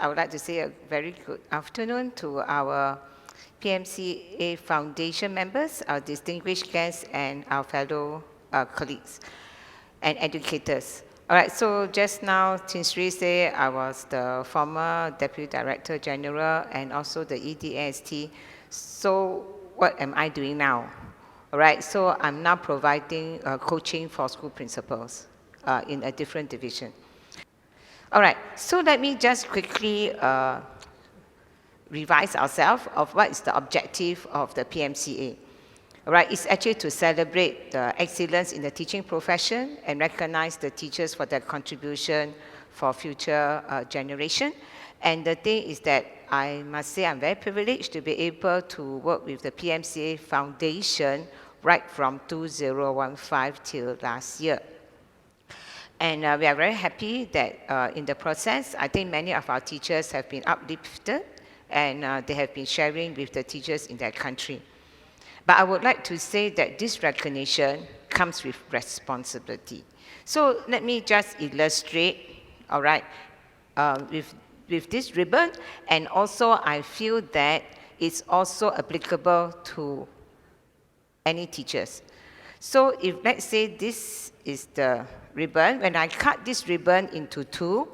I would like to say a very good afternoon to our PMCA Foundation members, our distinguished guests, and our fellow colleagues and educators. All right, so just now, Tin Sri said I was the former Deputy Director General and also the EDAST. So what am I doing now? All right, so I'm now providing coaching for school principals in a different division. All right, so let me just quickly revise ourselves of what is the objective of the PMCA. All right, it's actually to celebrate the excellence in the teaching profession and recognize the teachers for their contribution for future generation. And the thing is that I must say I'm very privileged to be able to work with the PMCA Foundation right from 2015 till last year. And we are very happy that in the process, I think many of our teachers have been uplifted and they have been sharing with the teachers in their country. But I would like to say that this recognition comes with responsibility. So let me just illustrate, all right, with this ribbon, and also I feel that it's also applicable to any teachers. So if, let's say, this is the ribbon, when I cut this ribbon into two,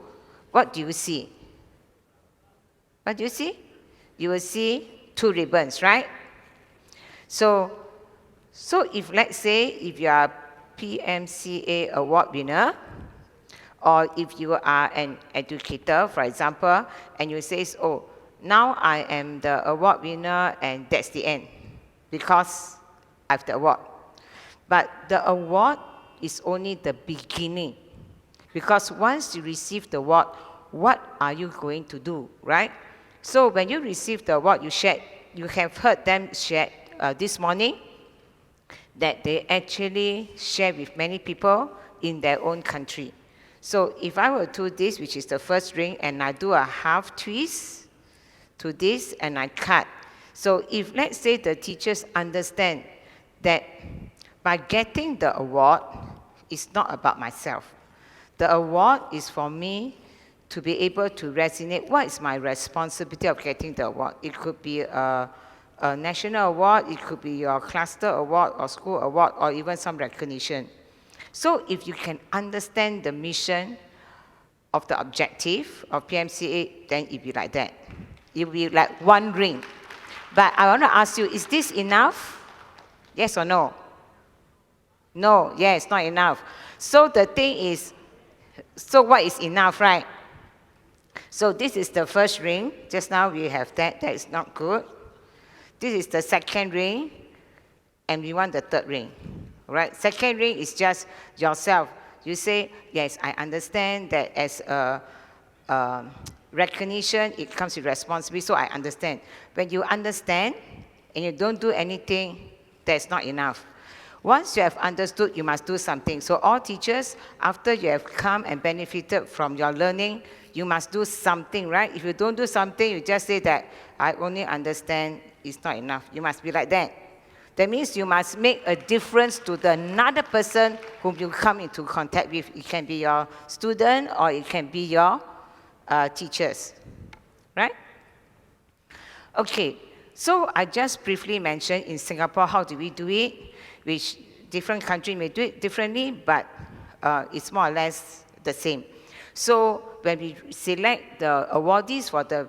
what do you see? What do you see? You will see two ribbons, right? So if, let's say, if you are a PMCA award winner, or if you are an educator, for example, and you say, oh, now I am the award winner and that's the end, because I have the award. But the award is only the beginning, because once you receive the award, what are you going to do, right? So when you receive the award, you have heard them share this morning that they actually share with many people in their own country. So if I were to do this, which is the first ring, and I do a half twist to this and I cut. So if, let's say, the teachers understand that by getting the award, it's not about myself. The award is for me to be able to resonate what is my responsibility of getting the award. It could be a national award, it could be your cluster award or school award, or even some recognition. So if you can understand the mission of the objective of PMCA, then it'll be like that. It'll be like one ring. But I want to ask you, is this enough? Yes or no? No, yes, not enough. So the thing is, so what is enough, right? So this is the first ring. Just now we have that. That is not good. This is the second ring, and we want the third ring. Right? Second ring is just yourself. You say, yes, I understand that as a recognition, it comes with responsibility, so I understand. When you understand and you don't do anything, that's not enough. Once you have understood, you must do something. So all teachers, after you have come and benefited from your learning, you must do something, right? If you don't do something, you just say that, I only understand, it's not enough. You must be like that. That means you must make a difference to the another person whom you come into contact with. It can be your student or it can be your teachers, right? Okay, so I just briefly mentioned in Singapore, how do we do it? Which different countries may do it differently, but it's more or less the same. So when we select the awardees for the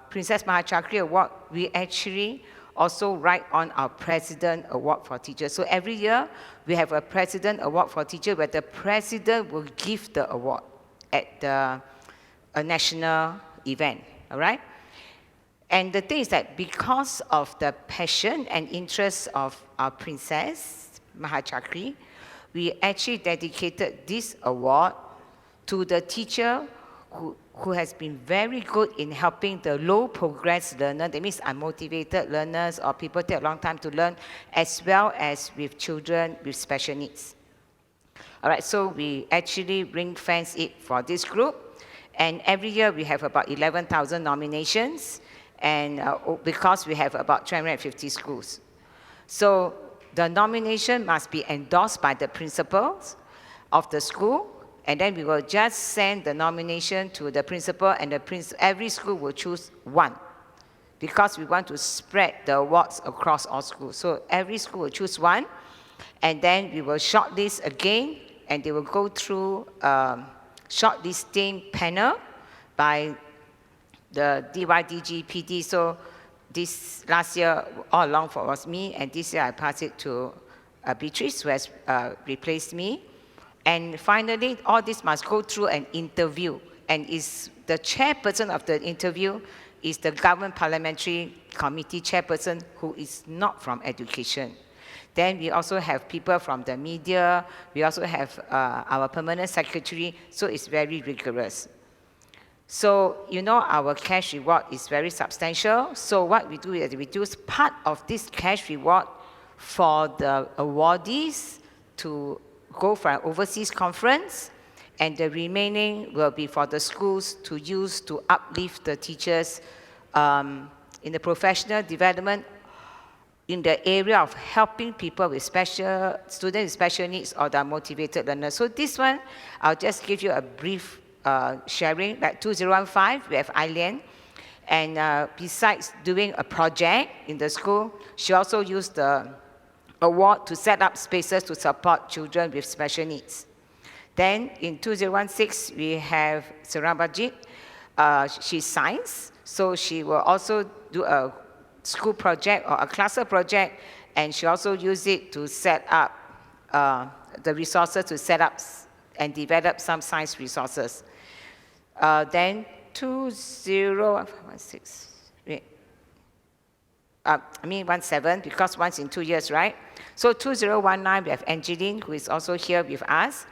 Princess Mahachakri Award, we actually also write on our President Award for Teachers. So every year, we have a President Award for Teachers where the President will give the award at a national event, all right? And the thing is that because of the passion and interest of our Princess Mahachakri, we actually dedicated this award to the teacher who has been very good in helping the low progress learner, that means unmotivated learners or people take a long time to learn, as well as with children with special needs. All right, so we actually ring fence it for this group, and every year we have about 11,000 nominations, and because we have about 250 schools. So the nomination must be endorsed by the principals of the school, And then we will just send the nomination to the principal, and every school will choose one, because we want to spread the awards across all schools. So every school will choose one, and then we will shortlist again, and they will go through shortlisting panel by the DYDG PD. So this last year, all along was me, and this year I passed it to Beatrice, who has replaced me. And finally, all this must go through an interview, and the chairperson of the interview is the Government Parliamentary Committee chairperson, who is not from education. Then we also have people from the media. We also have our permanent secretary, so it's very rigorous. So, you know, our cash reward is very substantial. So what we do is we use part of this cash reward for the awardees to go for an overseas conference, and the remaining will be for the schools to use to uplift the teachers in the professional development in the area of helping people with students with special needs or the motivated learners. So this one, I'll just give you a brief sharing. Like 2015, we have Eileen, and besides doing a project in the school, she also used the award to set up spaces to support children with special needs. Then in 2016, we have Sarabajit. She's science, so she will also do a school project or a cluster project, and she also used it to set up the resources to set up and develop some science resources. Then 17, because once in 2 years, right? So 2019, we have Angeline, who is also here with us.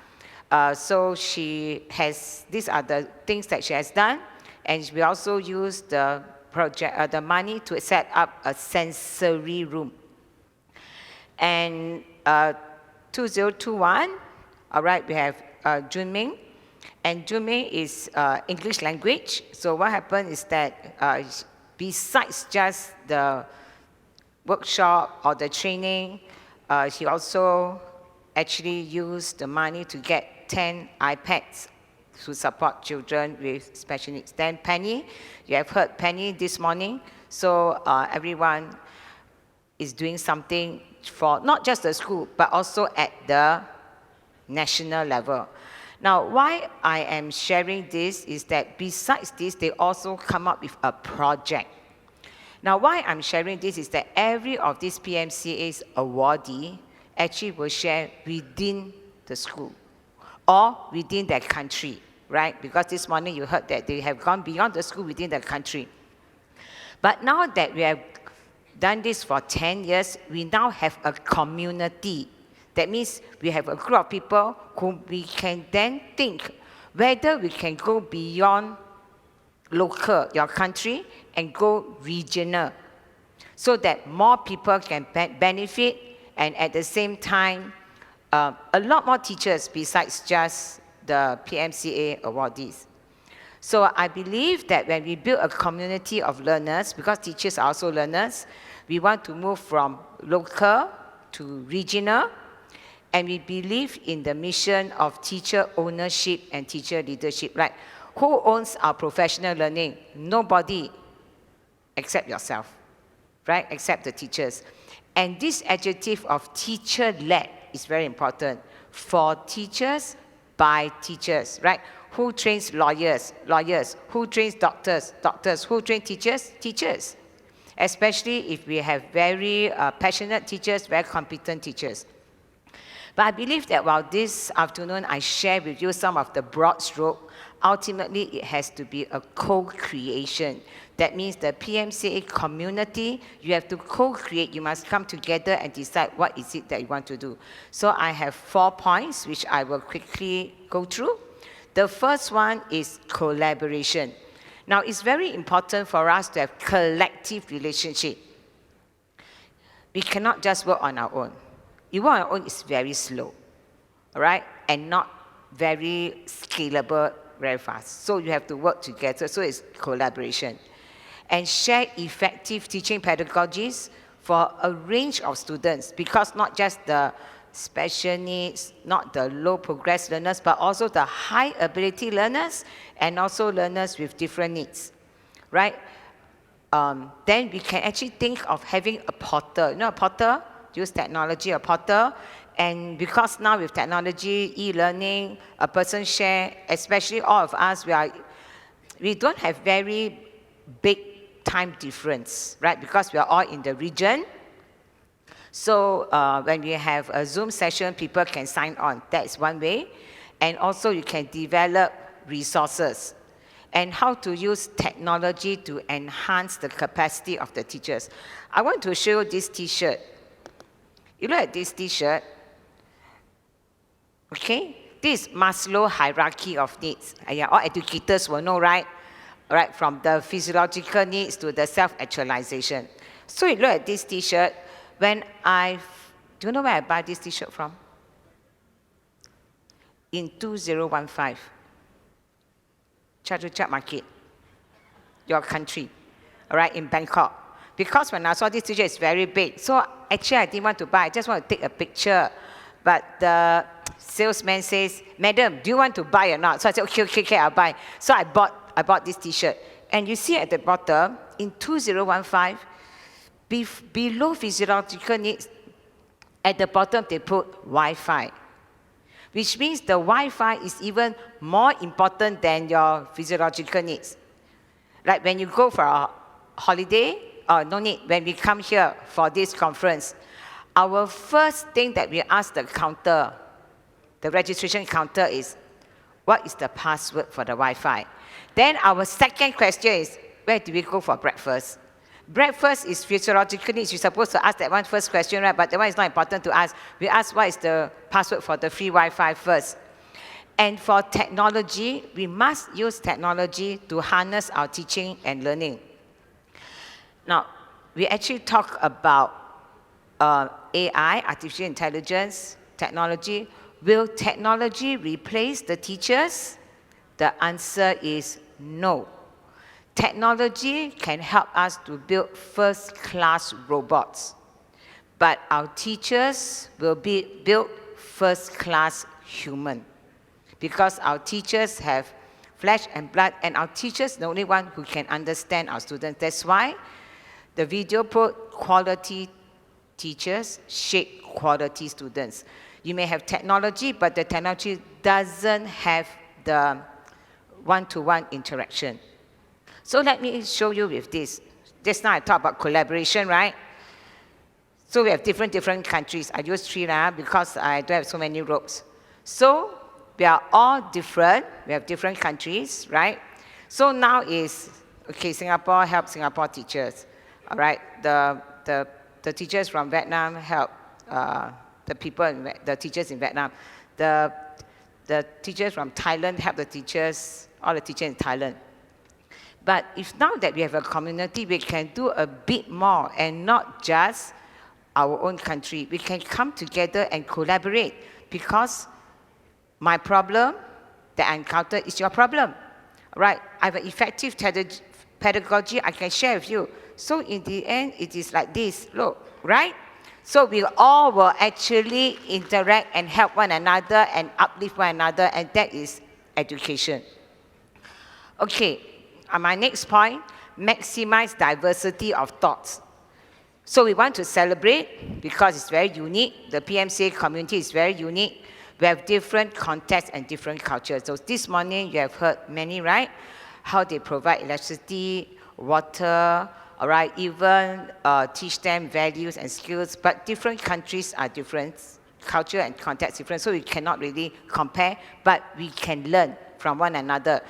So these are the things that she has done, and we also use the project, the money to set up a sensory room. And 2021, all right, we have Junming, and Junming is English language. So what happened is that besides just the workshop or the training, he also actually used the money to get 10 iPads to support children with special needs. Then Penny, you have heard Penny this morning. So everyone is doing something for not just the school, but also at the national level. Now, why I am sharing this is that besides this, they also come up with a project. Now, why I'm sharing this is that every of these PMCA's awardee actually will share within the school or within their country, right? Because this morning you heard that they have gone beyond the school within the country. But now that we have done this for 10 years, we now have a community. That means we have a group of people whom we can then think whether we can go beyond local, your country, and go regional, so that more people can benefit, and at the same time, a lot more teachers besides just the PMCA awardees. So I believe that when we build a community of learners, because teachers are also learners, we want to move from local to regional, and we believe in the mission of teacher ownership and teacher leadership. Like, who owns our professional learning? Nobody except yourself, right? Except the teachers. And this adjective of teacher-led is very important. For teachers, by teachers, right? Who trains lawyers? Lawyers. Who trains doctors? Doctors. Who trains teachers? Teachers. Especially if we have very passionate teachers, very competent teachers. But I believe that while this afternoon I share with you some of the broad stroke, ultimately it has to be a co-creation. That means the PMCA community, you have to co-create. You must come together and decide what is it that you want to do. So I have 4 points, which I will quickly go through. The first one is collaboration. Now, it's very important for us to have collective relationship. We cannot just work on our own. You work on your own, it's very slow, all right? And not very scalable very fast. So you have to work together. So it's collaboration. And share effective teaching pedagogies for a range of students, because not just the special needs, not the low progress learners, but also the high ability learners and also learners with different needs, right? Then we can actually think of having a portal. You know, a portal, use technology, a portal. And because now with technology, e-learning, a person share, especially all of us, we don't have very big time difference, right? Because we are all in the region. So when we have a Zoom session, people can sign on. That's one way. And also you can develop resources and how to use technology to enhance the capacity of the teachers. I want to show you this T-shirt. You look at this T-shirt, okay? This Maslow hierarchy of needs. Yeah, all educators will know, right? Right, from the physiological needs to the self-actualization. So you look at this T-shirt. Do you know where I buy this T-shirt from? In 2015. Chatuchak Market, your country, all right, in Bangkok. Because when I saw this T-shirt, it's very big. So actually, I didn't want to buy. I just want to take a picture. But the salesman says, "Madam, do you want to buy or not?" So I said, okay, I'll buy. So I bought this T-shirt. And you see at the bottom, in 2015, below physiological needs, at the bottom they put Wi-Fi, which means the Wi-Fi is even more important than your physiological needs. Like when you go for a holiday, no need, when we come here for this conference, our first thing that we ask the counter, the registration counter is, what is the password for the Wi-Fi? Then our second question is, where do we go for breakfast? Breakfast is physiological needs. You're supposed to ask that one first question, right? But that one is not important to ask. We ask what is the password for the free Wi-Fi first. And for technology, we must use technology to harness our teaching and learning. Now, we actually talk about AI, artificial intelligence, technology. Will technology replace the teachers? The answer is no. Technology can help us to build first-class robots, but our teachers will build first-class human, because our teachers have flesh and blood, and our teachers are the only one who can understand our students. That's why the video put quality teachers shape quality students. You may have technology, but the technology doesn't have the one-to-one interaction. So let me show you with this. Just now I talked about collaboration, right? So we have different countries. I use 3 now because I don't have so many ropes. So we are all different. We have different countries, right? So now is, okay, Singapore help Singapore teachers. All right, the teachers from Vietnam help the teachers in Vietnam. The teachers from Thailand help the teachers, all the teachers in Thailand. But if now that we have a community, we can do a bit more, and not just our own country. We can come together and collaborate, because my problem that I encounter is your problem, right? I have an effective pedagogy I can share with you. So in the end, it is like this, look, right? So we all will actually interact and help one another and uplift one another, and that is education. Okay, my next point, maximize diversity of thoughts. So we want to celebrate because it's very unique. The PMCA community is very unique. We have different contexts and different cultures. So this morning you have heard many, right? How they provide electricity, water, all right, even teach them values and skills. But different countries are different, culture and context different, so we cannot really compare, but we can learn from one another.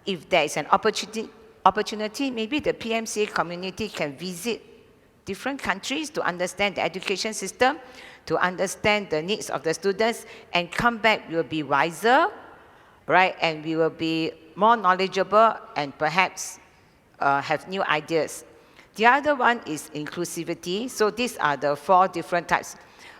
If there is an opportunity, maybe the PMCA community can visit different countries to understand the education system, to understand the needs of the students, and come back, we will be wiser, right? And we will be more knowledgeable and perhaps have new ideas. The other one is inclusivity. So these are the 4 different types.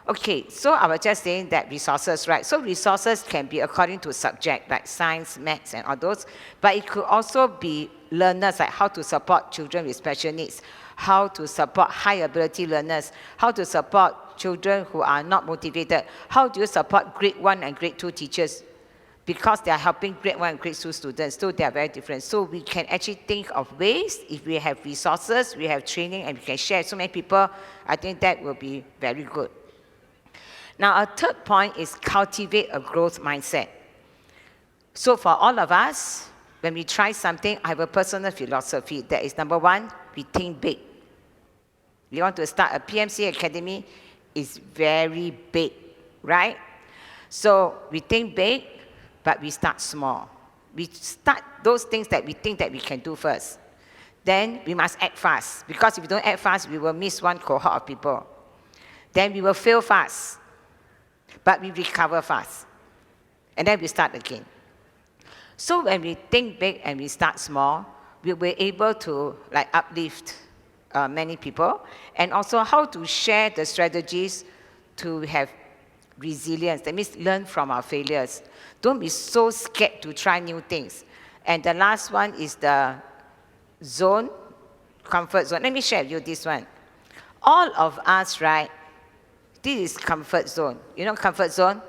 Okay, so I was just saying that resources, right? So resources can be according to subject, like science, maths, and all those. But it could also be learners, like how to support children with special needs, how to support high ability learners, how to support children who are not motivated. How do you support grade 1 and grade 2 teachers? Because they are helping grade 1 and grade 2 students, so they are very different. So we can actually think of ways, if we have resources, we have training, and we can share so many people, I think that will be very good. Now, our third point is cultivate a growth mindset. So for all of us, when we try something, I have a personal philosophy. That is, number one, we think big. We want to start a PMCA Academy, it's very big, right? So we think big, but we start small. We start those things that we think that we can do first. Then we must act fast, because if we don't act fast, we will miss one cohort of people. Then we will fail fast, but we recover fast. And then we start again. So when we think big and we start small, we will be able to uplift many people, and also how to share the strategies to have resilience. That means learn from our failures. Don't be so scared to try new things. And the last one is the zone, comfort zone. Let me share with you this one. All of us, right, this is comfort zone. You know comfort zone?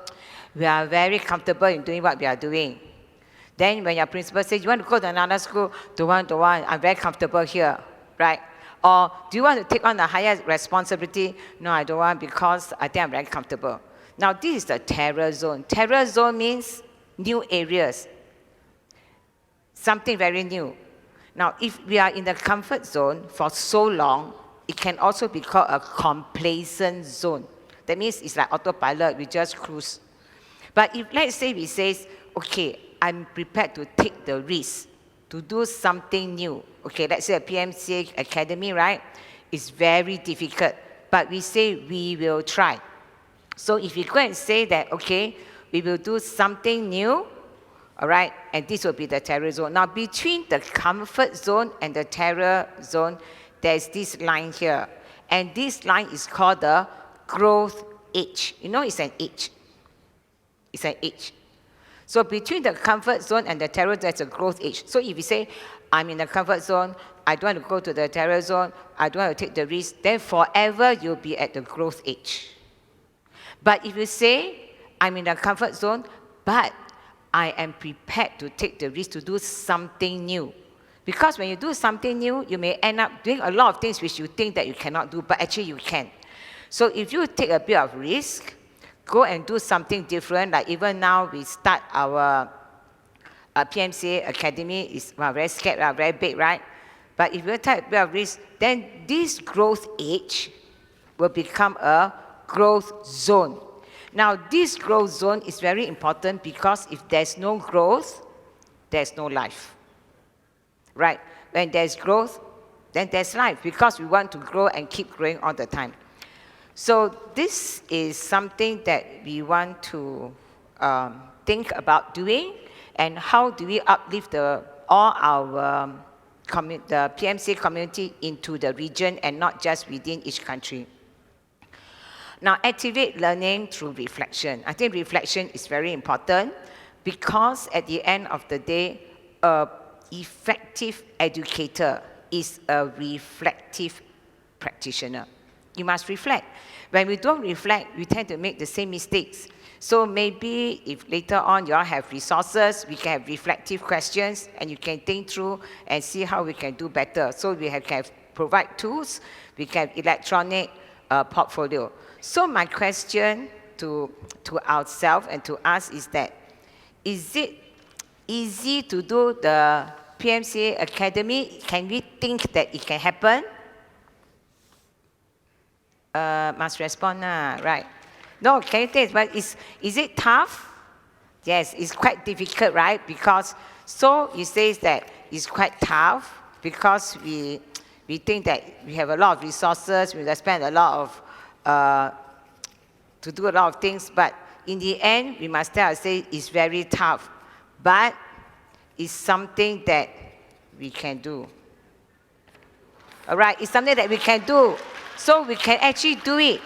We are very comfortable in doing what we are doing. Then when your principal says, you want to go to another school? Don't want, I'm very comfortable here, right? Or do you want to take on a higher responsibility? No, I don't want, because I think I'm very comfortable. Now, this is the terror zone. Terror zone means new areas, something very new. Now, if we are in the comfort zone for so long, it can also be called a complacent zone. That means it's like autopilot, we just cruise. But if, let's say, we say, okay, I'm prepared to take the risk to do something new. Okay, let's say a PMCA Academy, right? It's very difficult, but we say we will try. So if you go and say that, okay, we will do something new, all right, and this will be the terror zone. Now, between the comfort zone and the terror zone, there's this line here. And this line is called the growth edge. You know, it's an edge. It's an edge. So between the comfort zone and the terror, there's a growth edge. So if you say, I'm in the comfort zone, I don't want to go to the terror zone, I don't want to take the risk, then forever you'll be at the growth edge. But if you say, I'm in the comfort zone, but I am prepared to take the risk to do something new. Because when you do something new, you may end up doing a lot of things which you think that you cannot do, but actually you can. So if you take a bit of risk, go and do something different, like even now we start our PMCA Academy, we're very scared, we're very big, right? But if you take a bit of risk, then this growth edge will become a growth zone. Now, this growth zone is very important, because if there's no growth, there's no life, right? When there's growth, then there's life, because we want to grow and keep growing all the time. So this is something that we want to think about doing, and how do we uplift all our the PMCA community into the region and not just within each country. Now, activate learning through reflection. I think reflection is very important, because at the end of the day, an effective educator is a reflective practitioner. You must reflect. When we don't reflect, we tend to make the same mistakes. So maybe if later on you all have resources, we can have reflective questions, and you can think through and see how we can do better. So we can provide tools, we can have electronic portfolio. So my question to ourselves and to us is that, is it easy to do the PMCA Academy? Can we think that it can happen? Must respond, right? No, can you think, but is it tough? Yes, it's quite difficult, right? Because, so you say that it's quite tough, because we think that we have a lot of resources, we spend a lot of, to do a lot of things, but in the end, we must tell ourselves it's very tough, but it's something that we can do. All right, it's something that we can do. So we can actually do it.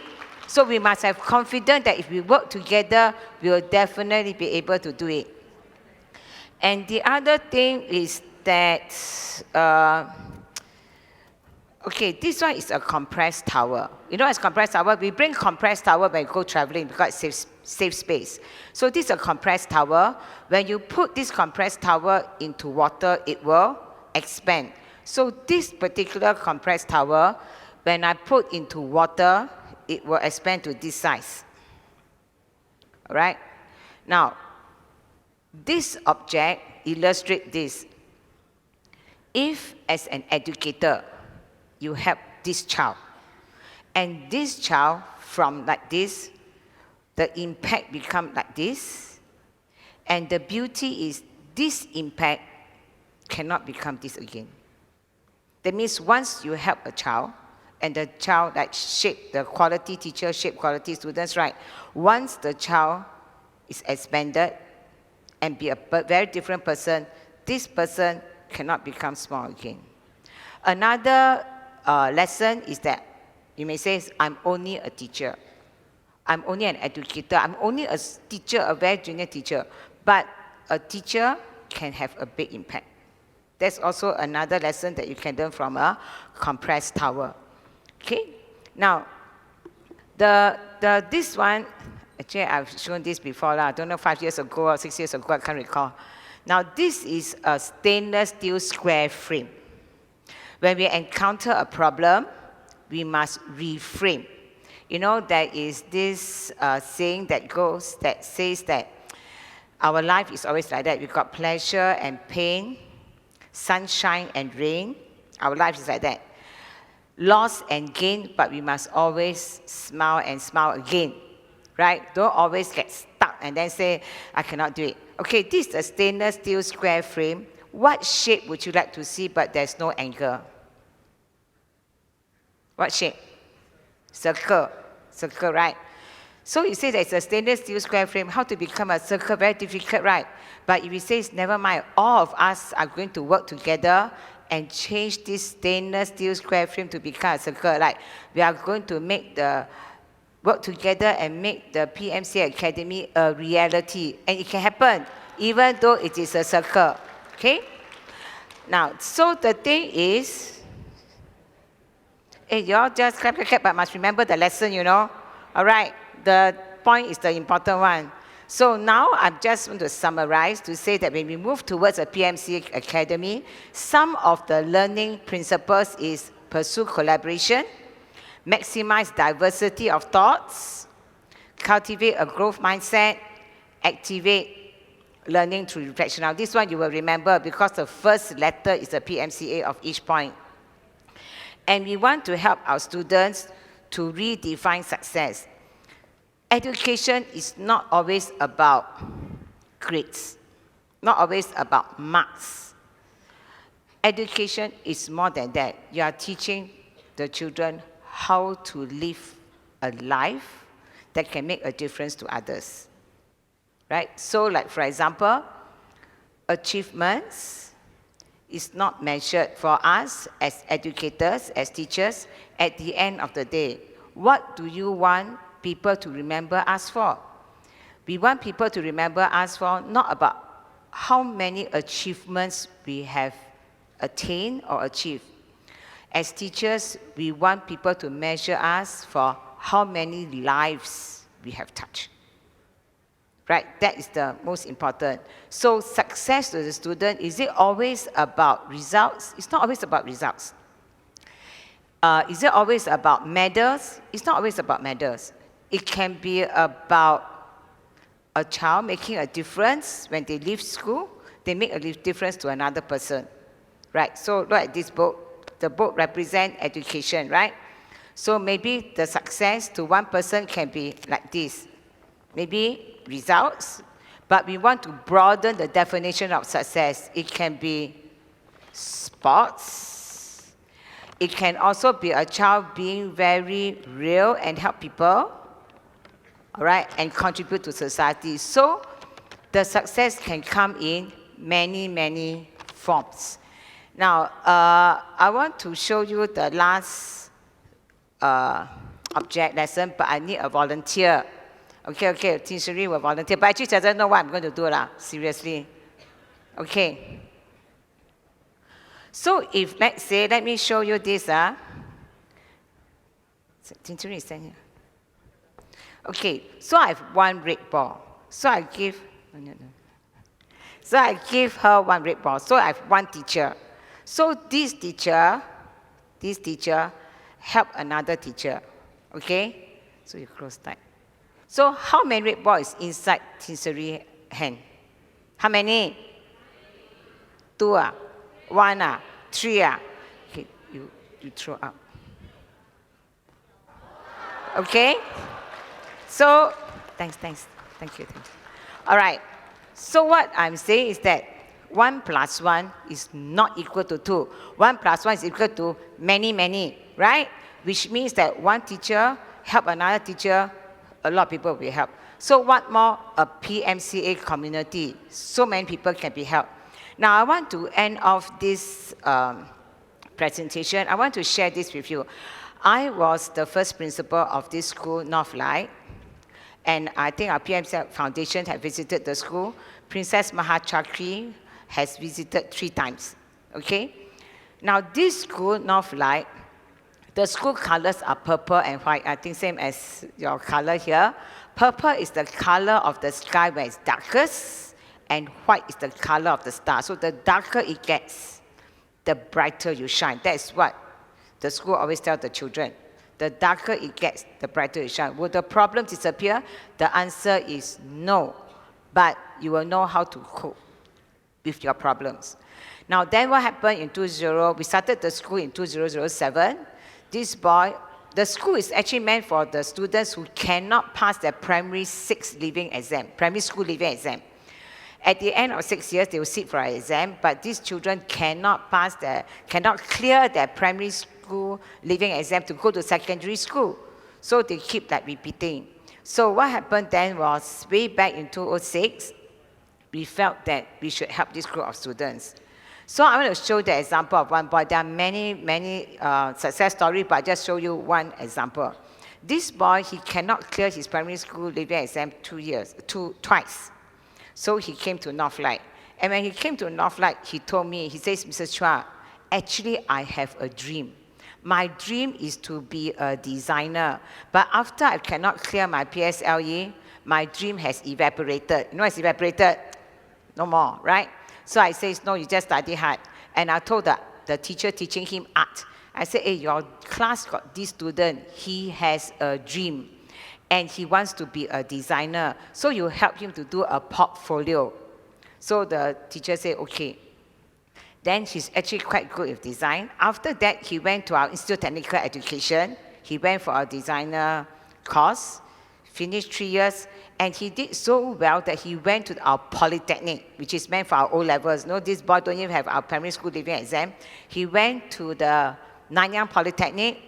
So we must have confidence that if we work together, we will definitely be able to do it. And the other thing is that, Okay, this one is a compressed towel. You know, as compressed towel, we bring compressed towel when we go traveling because it saves space. So this is a compressed towel. When you put this compressed towel into water, it will expand. So this particular compressed towel, when I put into water, it will expand to this size. All right? Now, this object illustrates this. If, as an educator, you help this child, and this child from like this, the impact become like this, and the beauty is this impact cannot become this again. That means once you help a child, and the child like shape the quality teacher, shape quality students, right? Once the child is expanded and be a very different person, this person cannot become small again. Another lesson is that you may say, I'm only a teacher. I'm only an educator. I'm only a teacher, a very junior teacher. But a teacher can have a big impact. That's also another lesson that you can learn from a compressed towel. Okay? Now, this one, actually I've shown this before. I don't know, 5 years ago or 6 years ago, I can't recall. Now, this is a stainless steel square frame. When we encounter a problem, we must reframe. You know, there is this saying that says that our life is always like that. We've got pleasure and pain, sunshine and rain. Our life is like that. Loss and gain, but we must always smile and smile again. Right? Don't always get stuck and then say, I cannot do it. Okay, this is a stainless steel square frame. What shape would you like to see, but there's no angle? What shape? Circle. Circle, right? So you say that it's a stainless steel square frame. How to become a circle? Very difficult, right? But if you say, never mind, all of us are going to work together and change this stainless steel square frame to become a circle. Like, we are going to work together and make the PMCA Academy a reality. And it can happen, even though it is a circle. Okay? Now, so the thing is, you all just clap, but must remember the lesson, you know. All right, the point is the important one. So now I'm just going to summarize to say that when we move towards a PMCA Academy, some of the learning principles is pursue collaboration, maximize diversity of thoughts, cultivate a growth mindset, activate learning through reflection. Now this one you will remember because the first letter is the PMCA of each point. And we want to help our students to redefine success. Education is not always about grades, not always about marks. Education is more than that. You are teaching the children how to live a life that can make a difference to others. Right? So like, for example, achievements is not measured for us as educators, as teachers, at the end of the day. What do you want people to remember us for? We want people to remember us for not about how many achievements we have attained or achieved. As teachers, we want people to measure us for how many lives we have touched. Right? That is the most important. So success to the student, is it always about results? It's not always about results. Is it always about medals? It's not always about medals. It can be about a child making a difference when they leave school. They make a difference to another person. Right? So look at this book. The book represents education, right? So maybe the success to one person can be like this. Maybe results, but we want to broaden the definition of success. It can be sports. It can also be a child being very real and help people, all right, and contribute to society. So the success can come in many, many forms. Now, I want to show you the last object lesson, but I need a volunteer. Okay, Tin Shiri will volunteer. But actually, she doesn't know what I'm going to do, seriously. Okay. So if, let's say, let me show you this. Tinchery is standing here. Okay, so I have one red ball. So I give, So I give her one red ball. So I have one teacher. So this teacher help another teacher. Okay? So you close tight. So how many red balls is inside Tinchery's hand? How many? 2 ah? 1 ah? 3 ah? Okay, you throw up. Okay? So, thanks. Thank you. All right. So what I'm saying is that 1 plus 1 is not equal to 2. 1 plus 1 is equal to many, right? Which means that one teacher help another teacher, a lot of people will be helped. So what more? A PMCA community. So many people can be helped. Now I want to end off this presentation. I want to share this with you. I was the first principal of this school, Northlight. And I think our PMCA Foundation have visited the school. Princess Mahachakri has visited 3 times, okay? Now this school, Northlight, the school colors are purple and white. I think same as your color here. Purple is the color of the sky where it's darkest, and white is the color of the star. So the darker it gets, the brighter you shine. That is what the school always tells the children. The darker it gets, the brighter it shines. Will the problem disappear? The answer is no. But you will know how to cope with your problems. Now then what happened in we started the school in 2007. This boy, the school is actually meant for the students who cannot pass their primary 6 leaving exam, primary school leaving exam. At the end of 6 years, they will sit for an exam, but these children cannot clear their primary school leaving exam to go to secondary school. So they keep like repeating. So what happened then was, way back in 2006, we felt that we should help this group of students. So I want to show the example of one boy. There are many success stories, but I just show you one example. This boy, he cannot clear his primary school leaving exam twice. So he came to Northlight. And when he came to Northlight, he told me, he says, Mrs. Chua, actually I have a dream. My dream is to be a designer. But after I cannot clear my PSLE, my dream has evaporated. You know it's evaporated? No more, right? So I says, no, you just study hard. And I told the teacher teaching him art, I said, hey, your class got this student. He has a dream. And he wants to be a designer. So you help him to do a portfolio. So the teacher said, okay. Then he's actually quite good with design. After that, he went to our Institute of Technical Education. He went for a designer course, finished 3 years, and he did so well that he went to our Polytechnic, which is meant for our O-levels. No, this boy don't even have our primary school leaving exam. He went to the Nanyang Polytechnic,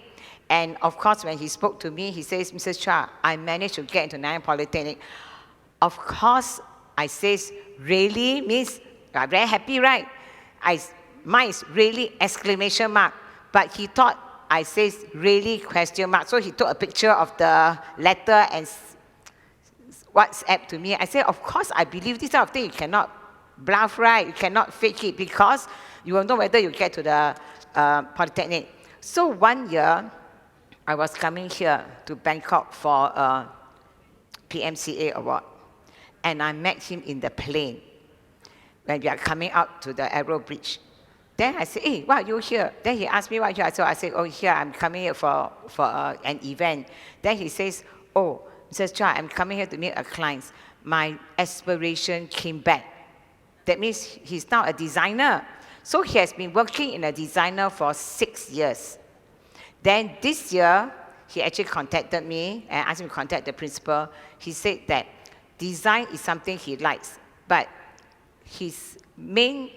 and of course, when he spoke to me, he says, Mrs. Chua, I managed to get into Nanyang Polytechnic. Of course, I says, really? Means, I'm very happy, right? Mine is really exclamation mark. But he thought I says really question mark. So he took a picture of the letter and WhatsApp to me. I said, of course, I believe this sort of thing. You cannot bluff, right? You cannot fake it because you will know whether you get to the Polytechnic. So 1 year, I was coming here to Bangkok for a PMCA award. And I met him in the plane when we are coming out to the Aero Bridge. Then I said, hey, why are you here? Then he asked me why here. So I said, oh, here, I'm coming here for an event. Then he says, oh, Mrs. Chua, I'm coming here to meet a client. My aspiration came back. That means he's now a designer. So he has been working in a designer for 6 years. Then this year, he actually contacted me and asked me to contact the principal. He said that design is something he likes, but his main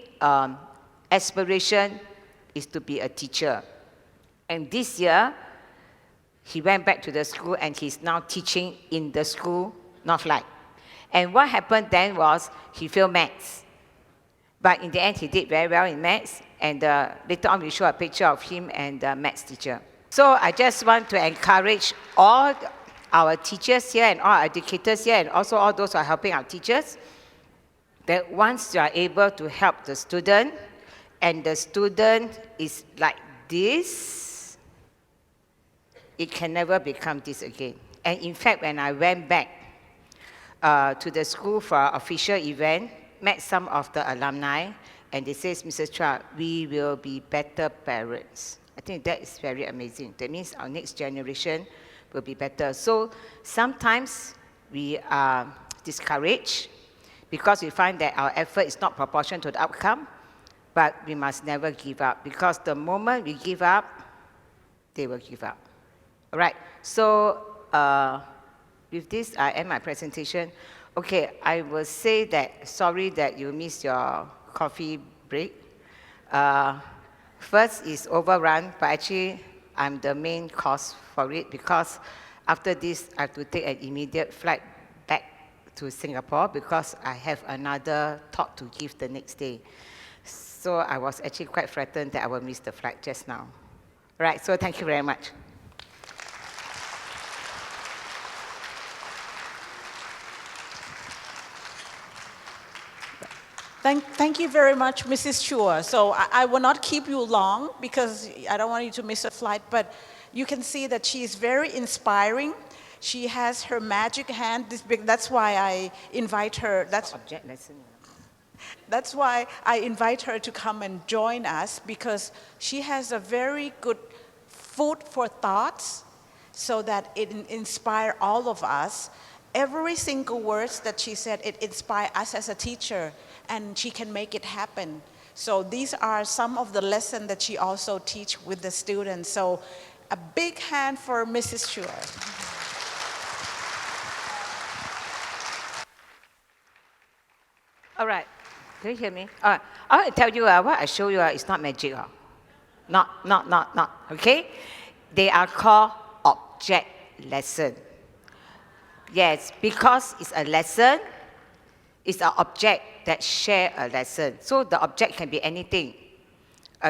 aspiration is to be a teacher. And this year, he went back to the school and he's now teaching in the school, Northlight. And what happened then was he failed maths. But in the end, he did very well in maths. And later on, we show a picture of him and the maths teacher. So I just want to encourage all our teachers here and all our educators here and also all those who are helping our teachers that once you are able to help the student and the student is like this, it can never become this again. And in fact, when I went back to the school for an official event, met some of the alumni, and they says, Mrs. Chua, we will be better parents. I think that is very amazing. That means our next generation will be better. So sometimes we are discouraged because we find that our effort is not proportional to the outcome, but we must never give up, because the moment we give up, they will give up. All right, so with this, I end my presentation. Okay, I will say that, sorry that you missed your coffee break. First is overrun, but actually I'm the main cause for it, because after this, I have to take an immediate flight back to Singapore because I have another talk to give the next day. So I was actually quite frightened that I will miss the flight just now. All right, so thank you very much. Thank you very much, Mrs. Chua. So I will not keep you long because I don't want you to miss a flight, but you can see that she is very inspiring. She has her magic hand this big. That's why I invite her. That's why I invite her to come and join us, because she has a very good food for thoughts so that it inspires all of us. Every single word that she said, it inspires us as a teacher, and she can make it happen. So these are some of the lessons that she also teach with the students. So a big hand for Mrs. Chua. All right, can you hear me? All right, I want to tell you what I show you is not magic. Not, okay? They are called object lesson. Yes, because it's a lesson, it's an object that share a lesson. So the object can be anything.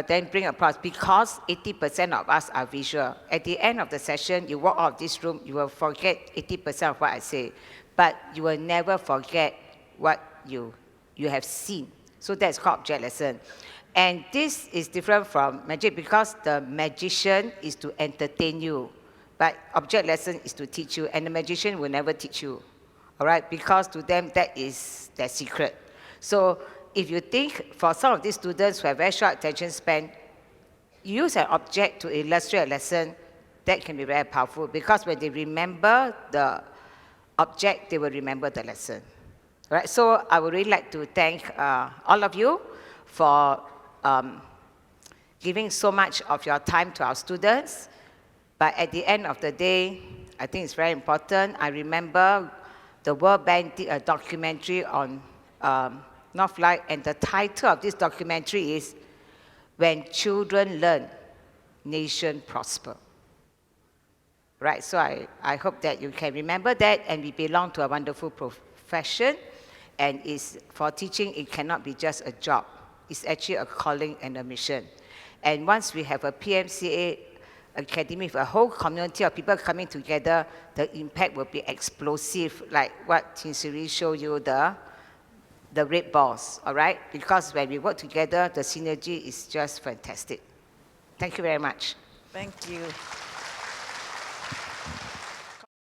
Then bring across, because 80% of us are visual. At the end of the session, you walk out of this room, you will forget 80% of what I say, but you will never forget what you have seen. So that's called object lesson. And this is different from magic, because the magician is to entertain you, but object lesson is to teach you, and the magician will never teach you, all right? Because to them, that is their secret. So if you think, for some of these students who have very short attention span, use an object to illustrate a lesson, that can be very powerful, because when they remember the object, they will remember the lesson. All right, so I would really like to thank all of you for giving so much of your time to our students. But at the end of the day, I think it's very important. I remember the World Bank did a documentary on Northlight, and the title of this documentary is When Children Learn, Nation Prosper. Right, so I hope that you can remember that, and we belong to a wonderful profession, and for teaching, it cannot be just a job. It's actually a calling and a mission. And once we have a PMCA academy with a whole community of people coming together, the impact will be explosive, like what Tinsiri showed you, the red balls, all right? Because when we work together, the synergy is just fantastic. Thank you very much. Thank you.